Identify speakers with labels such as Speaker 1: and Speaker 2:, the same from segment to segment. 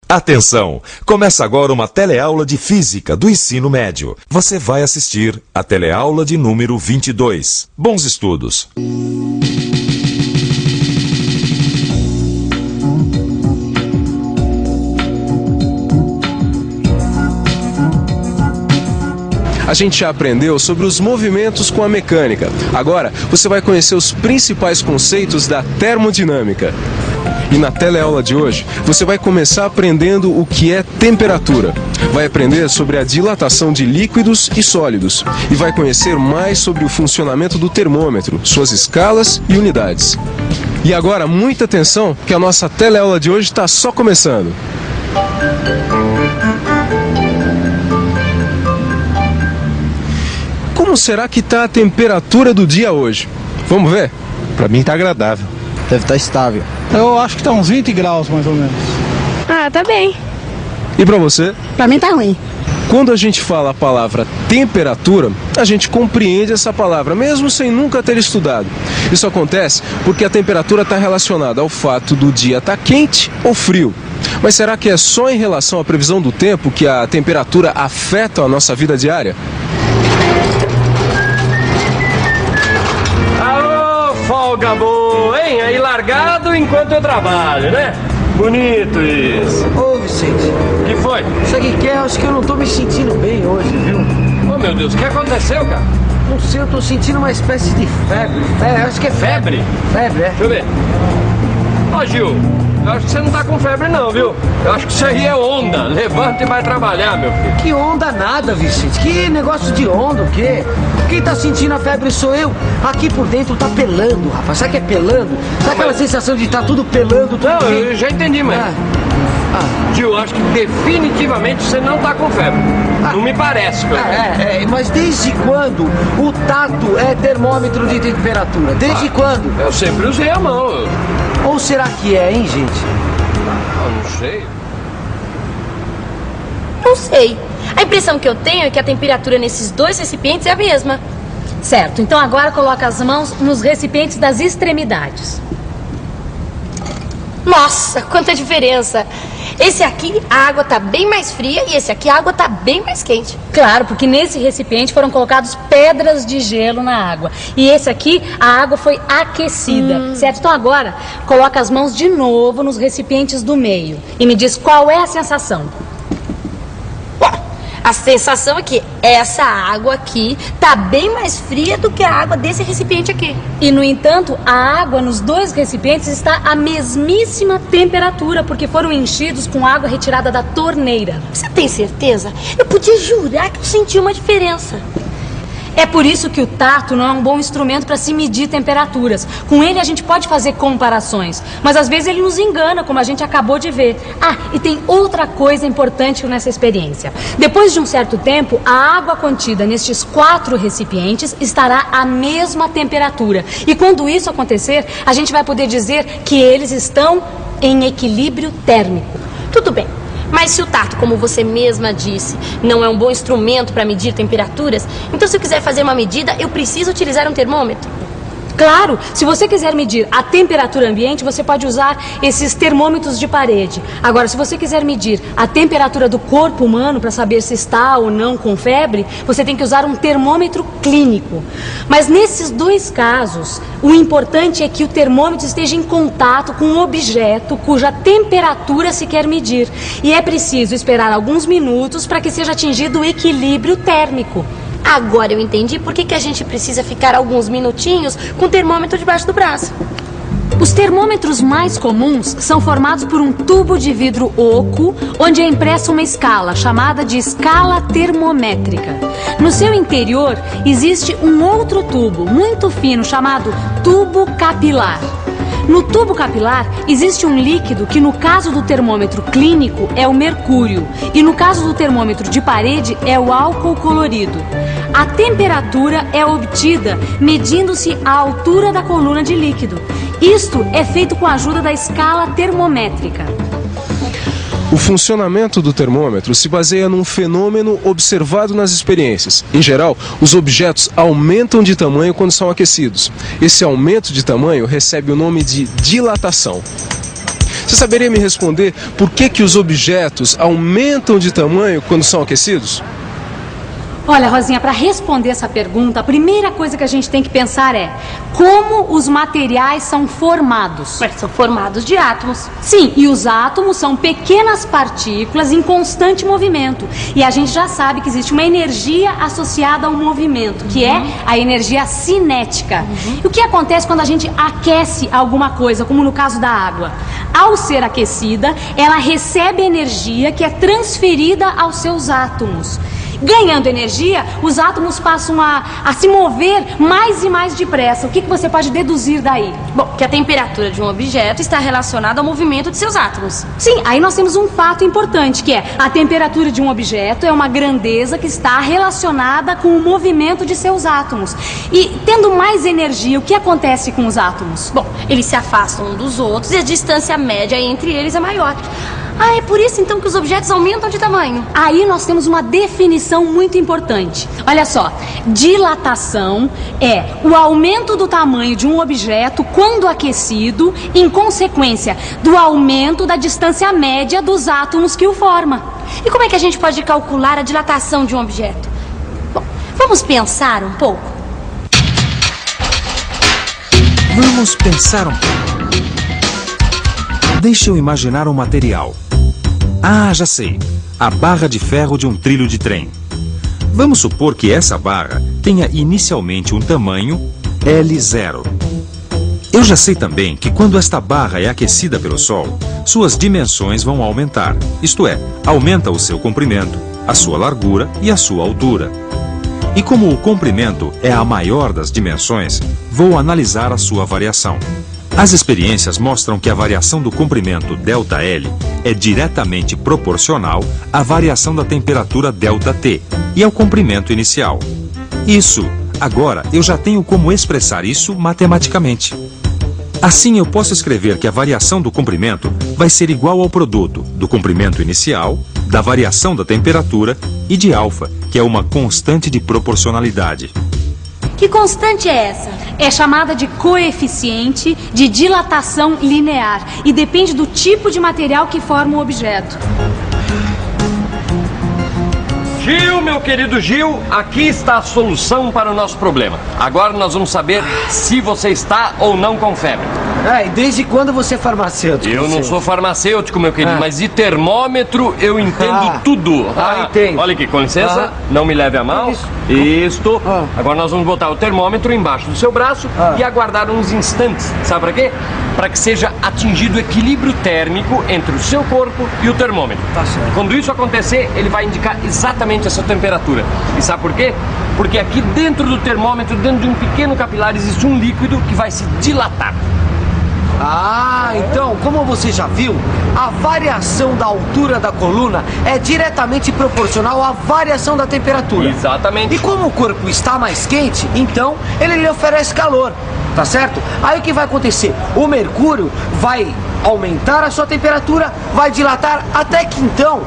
Speaker 1: Atenção! Começa agora uma teleaula de Física do Ensino Médio. Você vai assistir a teleaula de número 22. Bons estudos!
Speaker 2: A gente já aprendeu sobre os movimentos com a mecânica. Agora, você vai conhecer os principais conceitos da termodinâmica. E na teleaula de hoje, você vai começar aprendendo o que é temperatura. Vai aprender sobre a dilatação de líquidos e sólidos. E vai conhecer mais sobre o funcionamento do termômetro, suas escalas e unidades. E agora, muita atenção, que a nossa teleaula de hoje está só começando. Como será que está a temperatura do dia hoje? Vamos ver?
Speaker 3: Pra mim tá agradável.
Speaker 4: Deve estar estável.
Speaker 5: Eu acho que tá uns 20 graus, mais ou menos.
Speaker 6: Ah, tá bem.
Speaker 2: E pra você?
Speaker 6: Pra mim tá ruim.
Speaker 2: Quando a gente fala a palavra temperatura, a gente compreende essa palavra, mesmo sem nunca ter estudado. Isso acontece porque a temperatura está relacionada ao fato do dia estar quente ou frio. Mas será que é só em relação à previsão do tempo que a temperatura afeta a nossa vida diária?
Speaker 7: Folga boa, hein? Aí largado enquanto eu trabalho, né? Bonito isso.
Speaker 4: Ô, Vicente.
Speaker 7: O que foi?
Speaker 4: Sabe o que é? Acho que eu não tô me sentindo bem hoje, viu?
Speaker 7: Oh, meu Deus, o que aconteceu, cara?
Speaker 4: Não sei, eu tô sentindo uma espécie de febre. Acho que é febre. Febre, é.
Speaker 7: Deixa eu ver. Ó, Gil, eu acho que você não tá com febre não, viu? Eu acho que isso aí é onda. Levanta e vai trabalhar, meu filho.
Speaker 4: Que onda nada, Vicente. Que negócio de onda, o quê? Quem tá sentindo a febre sou eu. Aqui por dentro tá pelando, rapaz. Sabe o que é pelando? Sabe aquela sensação de tá tudo pelando, tudo
Speaker 7: Não,
Speaker 4: quente?
Speaker 7: eu já entendi, mas... Gil, acho que definitivamente você não tá com febre. Não me parece, pelo menos.
Speaker 4: Mas desde quando o tato é termômetro de temperatura? Desde quando?
Speaker 7: Eu sempre usei a mão.
Speaker 4: Ou será que é, hein, gente?
Speaker 7: Eu não sei.
Speaker 6: Não sei. A impressão que eu tenho é que a temperatura nesses dois recipientes é a mesma. Certo, então agora coloca as mãos nos recipientes das extremidades. Nossa, quanta diferença! Esse aqui a água tá bem mais fria e esse aqui a água tá bem mais quente. Claro, porque nesse recipiente foram colocadas pedras de gelo na água. E esse aqui a água foi aquecida, certo? Então agora coloca as mãos de novo nos recipientes do meio e me diz qual é a sensação. A sensação é que essa água aqui tá bem mais fria do que a água desse recipiente aqui. E, no entanto, a água nos dois recipientes está à mesmíssima temperatura, porque foram enchidos com água retirada da torneira. Você tem certeza? Eu podia jurar que eu senti uma diferença. É por isso que o tato não é um bom instrumento para se medir temperaturas. Com ele a gente pode fazer comparações, mas às vezes ele nos engana, como a gente acabou de ver. Ah, e tem outra coisa importante nessa experiência. Depois de um certo tempo, a água contida nestes 4 recipientes estará à mesma temperatura. E quando isso acontecer, a gente vai poder dizer que eles estão em equilíbrio térmico. Tudo bem. Mas se o tato, como você mesma disse, não é um bom instrumento para medir temperaturas, então se eu quiser fazer uma medida, eu preciso utilizar um termômetro? Claro, se você quiser medir a temperatura ambiente, você pode usar esses termômetros de parede. Agora, se você quiser medir a temperatura do corpo humano para saber se está ou não com febre, você tem que usar um termômetro clínico. Mas nesses dois casos, o importante é que o termômetro esteja em contato com um objeto cuja temperatura se quer medir. E é preciso esperar alguns minutos para que seja atingido o equilíbrio térmico. Agora eu entendi por que a gente precisa ficar alguns minutinhos com o termômetro debaixo do braço. Os termômetros mais comuns são formados por um tubo de vidro oco, onde é impressa uma escala, chamada de escala termométrica. No seu interior existe um outro tubo, muito fino, chamado tubo capilar. No tubo capilar existe um líquido que no caso do termômetro clínico é o mercúrio e no caso do termômetro de parede é o álcool colorido. A temperatura é obtida medindo-se a altura da coluna de líquido. Isto é feito com a ajuda da escala termométrica.
Speaker 2: O funcionamento do termômetro se baseia num fenômeno observado nas experiências. Em geral, os objetos aumentam de tamanho quando são aquecidos. Esse aumento de tamanho recebe o nome de dilatação. Você saberia me responder por que os objetos aumentam de tamanho quando são aquecidos?
Speaker 6: Olha, Rosinha, para responder essa pergunta, a primeira coisa que a gente tem que pensar é como os materiais são formados.
Speaker 3: Mas são formados de átomos.
Speaker 6: Sim, e os átomos são pequenas partículas em constante movimento. E a gente já sabe que existe uma energia associada ao movimento, que é a energia cinética. E o que acontece quando a gente aquece alguma coisa, como no caso da água? Ao ser aquecida, ela recebe energia que é transferida aos seus átomos. Ganhando energia, os átomos passam a se mover mais e mais depressa. O que você pode deduzir daí?
Speaker 3: Bom, que a temperatura de um objeto está relacionada ao movimento de seus átomos.
Speaker 6: Sim, aí nós temos um fato importante, que é a temperatura de um objeto é uma grandeza que está relacionada com o movimento de seus átomos. E tendo mais energia, o que acontece com os átomos?
Speaker 3: Bom, eles se afastam um dos outros e a distância média entre eles é maior. Ah, é por isso então que os objetos aumentam de tamanho.
Speaker 6: Aí nós temos uma definição muito importante. Olha só, dilatação é o aumento do tamanho de um objeto quando aquecido, em consequência do aumento da distância média dos átomos que o formam.
Speaker 3: E como é que a gente pode calcular a dilatação de um objeto? Bom, vamos pensar um pouco.
Speaker 1: Vamos pensar um pouco. Deixa eu imaginar um material. Ah, já sei. A barra de ferro de um trilho de trem. Vamos supor que essa barra tenha inicialmente um tamanho L0. Eu já sei também que quando esta barra é aquecida pelo Sol, suas dimensões vão aumentar. Isto é, aumenta o seu comprimento, a sua largura e a sua altura. E como o comprimento é a maior das dimensões, vou analisar a sua variação. As experiências mostram que a variação do comprimento ΔL é diretamente proporcional à variação da temperatura ΔT e ao comprimento inicial. Isso, agora eu já tenho como expressar isso matematicamente. Assim eu posso escrever que a variação do comprimento vai ser igual ao produto do comprimento inicial, da variação da temperatura e de alfa, que é uma constante de proporcionalidade.
Speaker 3: Que constante é essa?
Speaker 6: É chamada de coeficiente de dilatação linear e depende do tipo de material que forma o objeto.
Speaker 7: Gil, meu querido Gil, aqui está a solução para o nosso problema. Agora nós vamos saber se você está ou não com febre.
Speaker 4: E desde quando você é farmacêutico?
Speaker 7: Eu não sou farmacêutico, meu querido, mas de termômetro eu entendo tudo.
Speaker 4: Entendo.
Speaker 7: Olha aqui, com licença, não me leve a mal. Isto. Agora nós vamos botar o termômetro embaixo do seu braço e aguardar uns instantes. Sabe para quê? Para que seja atingido o equilíbrio térmico entre o seu corpo e o termômetro.
Speaker 4: Tá certo.
Speaker 7: Quando isso acontecer, ele vai indicar exatamente essa temperatura. E sabe por quê? Porque aqui dentro do termômetro, dentro de um pequeno capilar, existe um líquido que vai se dilatar.
Speaker 4: Então, como você já viu, a variação da altura da coluna é diretamente proporcional à variação da temperatura.
Speaker 7: Exatamente.
Speaker 4: E como o corpo está mais quente, então ele lhe oferece calor, tá certo? Aí o que vai acontecer? O mercúrio vai aumentar a sua temperatura, vai dilatar até que então...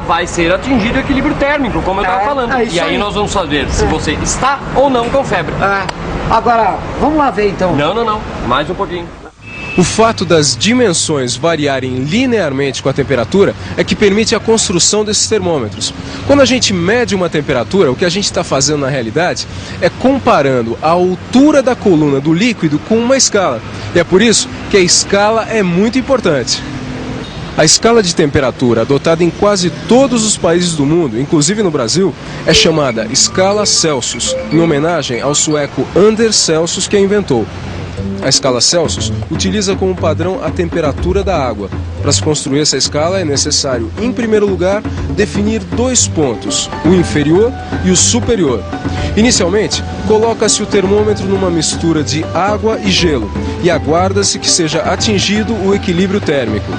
Speaker 7: vai ser atingido o equilíbrio térmico, como eu estava falando. E aí nós vamos saber se você está ou não com febre.
Speaker 4: Agora, vamos lá ver então.
Speaker 7: Não. Mais um pouquinho.
Speaker 2: O fato das dimensões variarem linearmente com a temperatura é que permite a construção desses termômetros. Quando a gente mede uma temperatura, o que a gente está fazendo na realidade é comparando a altura da coluna do líquido com uma escala. E é por isso que a escala é muito importante. A escala de temperatura adotada em quase todos os países do mundo, inclusive no Brasil, é chamada escala Celsius, em homenagem ao sueco Anders Celsius que a inventou. A escala Celsius utiliza como padrão a temperatura da água. Para se construir essa escala é necessário, em primeiro lugar, definir dois pontos, o inferior e o superior. Inicialmente, coloca-se o termômetro numa mistura de água e gelo e aguarda-se que seja atingido o equilíbrio térmico.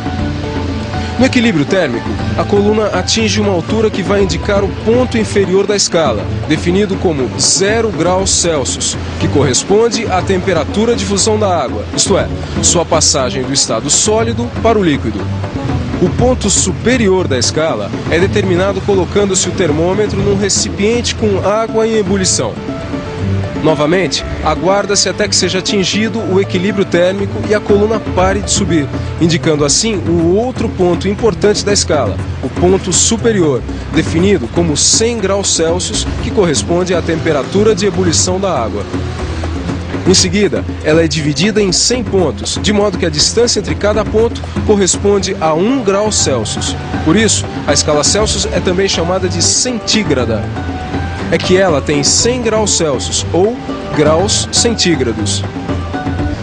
Speaker 2: No equilíbrio térmico, a coluna atinge uma altura que vai indicar o ponto inferior da escala, definido como 0 graus Celsius, que corresponde à temperatura de fusão da água, isto é, sua passagem do estado sólido para o líquido. O ponto superior da escala é determinado colocando-se o termômetro num recipiente com água em ebulição. Novamente, aguarda-se até que seja atingido o equilíbrio térmico e a coluna pare de subir, indicando assim o outro ponto importante da escala, o ponto superior, definido como 100 graus Celsius, que corresponde à temperatura de ebulição da água. Em seguida, ela é dividida em 100 pontos, de modo que a distância entre cada ponto corresponde a 1 grau Celsius. Por isso, a escala Celsius é também chamada de centígrada. É que ela tem 100 graus Celsius, ou graus centígrados.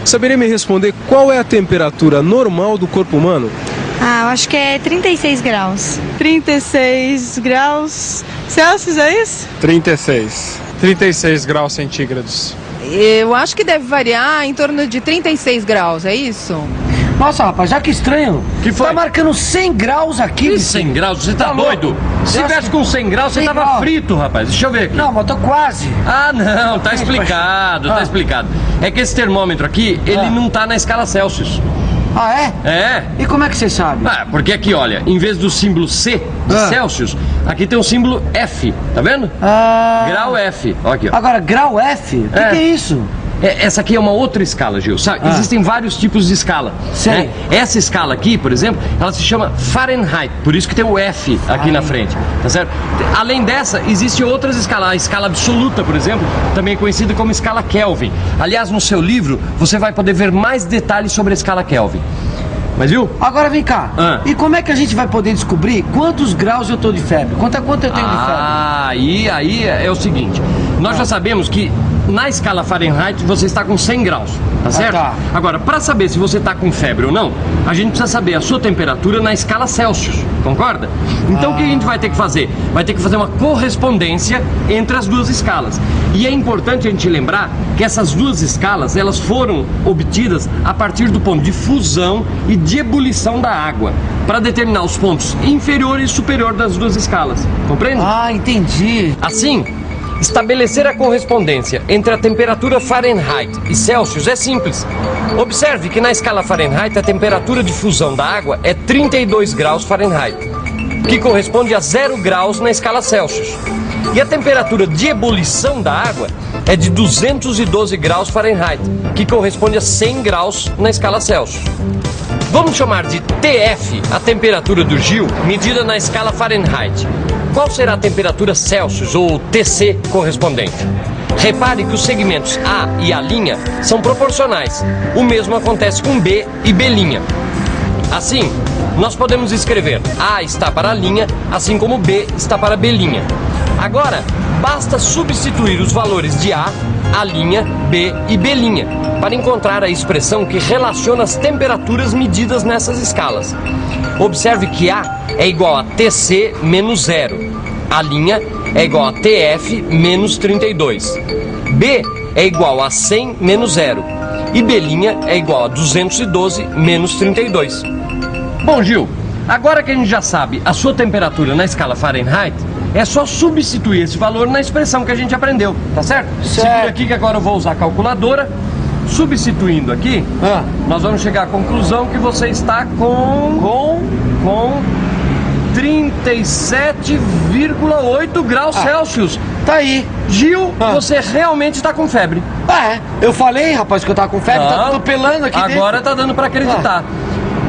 Speaker 2: Saberia me responder qual é a temperatura normal do corpo humano?
Speaker 8: Eu acho que é 36 graus.
Speaker 9: 36 graus Celsius, é isso?
Speaker 5: 36 graus centígrados.
Speaker 9: Eu acho que deve variar em torno de 36 graus, é isso?
Speaker 4: Nossa, rapaz, já que estranho.
Speaker 7: Que foi?
Speaker 4: Tá marcando 100 graus aqui.
Speaker 7: Que 100 graus? Você tá doido? Se tivesse com 100 graus, você
Speaker 4: 100
Speaker 7: tava
Speaker 4: graus.
Speaker 7: frito, rapaz. Deixa eu ver aqui.
Speaker 4: Não, mas eu tô quase.
Speaker 7: Ah, não, tá explicado, tá explicado. É que esse termômetro aqui, ele não tá na escala Celsius.
Speaker 4: Ah, é?
Speaker 7: É.
Speaker 4: E como é que você sabe?
Speaker 7: Porque aqui, olha, em vez do símbolo C de Celsius, aqui tem o símbolo F, tá vendo? Grau F, ó aqui, ó.
Speaker 4: Agora, grau F? O que é isso?
Speaker 7: Essa aqui é uma outra escala, Gil. Sabe? Existem vários tipos de escala.
Speaker 4: Sei.
Speaker 7: Né? Essa escala aqui, por exemplo, ela se chama Fahrenheit, por isso que tem o F aqui na frente, tá certo? Além dessa, existem outras escalas. A escala absoluta, por exemplo, também é conhecida como escala Kelvin. Aliás, no seu livro, você vai poder ver mais detalhes sobre a escala Kelvin. Mas viu?
Speaker 4: Agora vem cá. E como é que a gente vai poder descobrir quantos graus eu tô de febre? Quanto eu tenho de febre?
Speaker 7: Aí é o seguinte. Nós já sabemos que na escala Fahrenheit você está com 100 graus, tá certo?
Speaker 4: Tá.
Speaker 7: Agora, para saber se você está com febre ou não, a gente precisa saber a sua temperatura na escala Celsius, concorda? Então o que a gente vai ter que fazer? Vai ter que fazer uma correspondência entre as duas escalas. E é importante a gente lembrar que essas duas escalas, elas foram obtidas a partir do ponto de fusão e de ebulição da água, para determinar os pontos inferior e superior das duas escalas, compreende?
Speaker 4: Entendi.
Speaker 7: Assim, estabelecer a correspondência entre a temperatura Fahrenheit e Celsius é simples. Observe que na escala Fahrenheit a temperatura de fusão da água é 32 graus Fahrenheit, que corresponde a 0 graus na escala Celsius. E a temperatura de ebulição da água é de 212 graus Fahrenheit, que corresponde a 100 graus na escala Celsius. Vamos chamar de TF a temperatura do Gil medida na escala Fahrenheit. Qual será a temperatura Celsius ou TC correspondente? Repare que os segmentos A e A' são proporcionais. O mesmo acontece com B e B'. Assim, nós podemos escrever A está para a linha, assim como B está para B'. Agora, basta substituir os valores de A, A', B e B' para encontrar a expressão que relaciona as temperaturas medidas nessas escalas. Observe que A é igual a TC menos 0, A' é igual a TF menos 32, B é igual a 100 menos 0 e B' é igual a 212 menos 32. Bom, Gil, agora que a gente já sabe a sua temperatura na escala Fahrenheit, é só substituir esse valor na expressão que a gente aprendeu, tá certo? Segura aqui que agora eu vou usar a calculadora. Substituindo aqui, nós vamos chegar à conclusão que você está com 37,8 graus Celsius.
Speaker 4: Tá aí.
Speaker 7: Gil, você realmente está com febre.
Speaker 4: Eu falei, rapaz, que eu tava com febre, tá atropelando aqui
Speaker 7: agora
Speaker 4: dentro.
Speaker 7: tá dando para acreditar.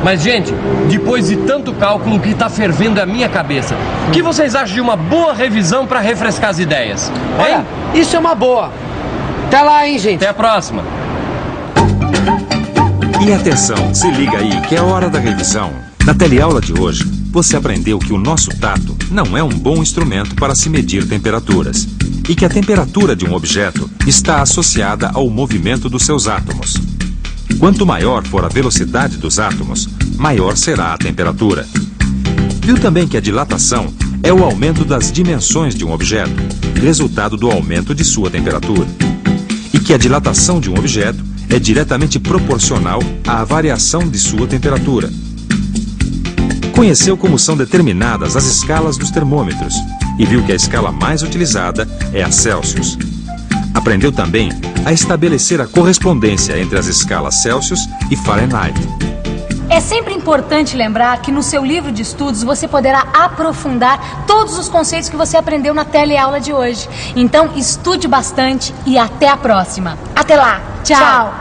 Speaker 7: Mas, gente, depois de tanto cálculo, o que tá fervendo é a minha cabeça. O que vocês acham de uma boa revisão para refrescar as ideias?
Speaker 4: Olha, isso é uma boa. Até lá, hein, gente.
Speaker 7: Até a próxima.
Speaker 1: E atenção, se liga aí que é hora da revisão. Na teleaula de hoje, você aprendeu que o nosso tato não é um bom instrumento para se medir temperaturas e que a temperatura de um objeto está associada ao movimento dos seus átomos. Quanto maior for a velocidade dos átomos, maior será a temperatura. Viu também que a dilatação é o aumento das dimensões de um objeto, resultado do aumento de sua temperatura. E que a dilatação de um objeto é diretamente proporcional à variação de sua temperatura. Conheceu como são determinadas as escalas dos termômetros e viu que a escala mais utilizada é a Celsius. Aprendeu também a estabelecer a correspondência entre as escalas Celsius e Fahrenheit.
Speaker 6: É sempre importante lembrar que no seu livro de estudos você poderá aprofundar todos os conceitos que você aprendeu na teleaula de hoje. Então, estude bastante e até a próxima.
Speaker 3: Até lá.
Speaker 6: Tchau.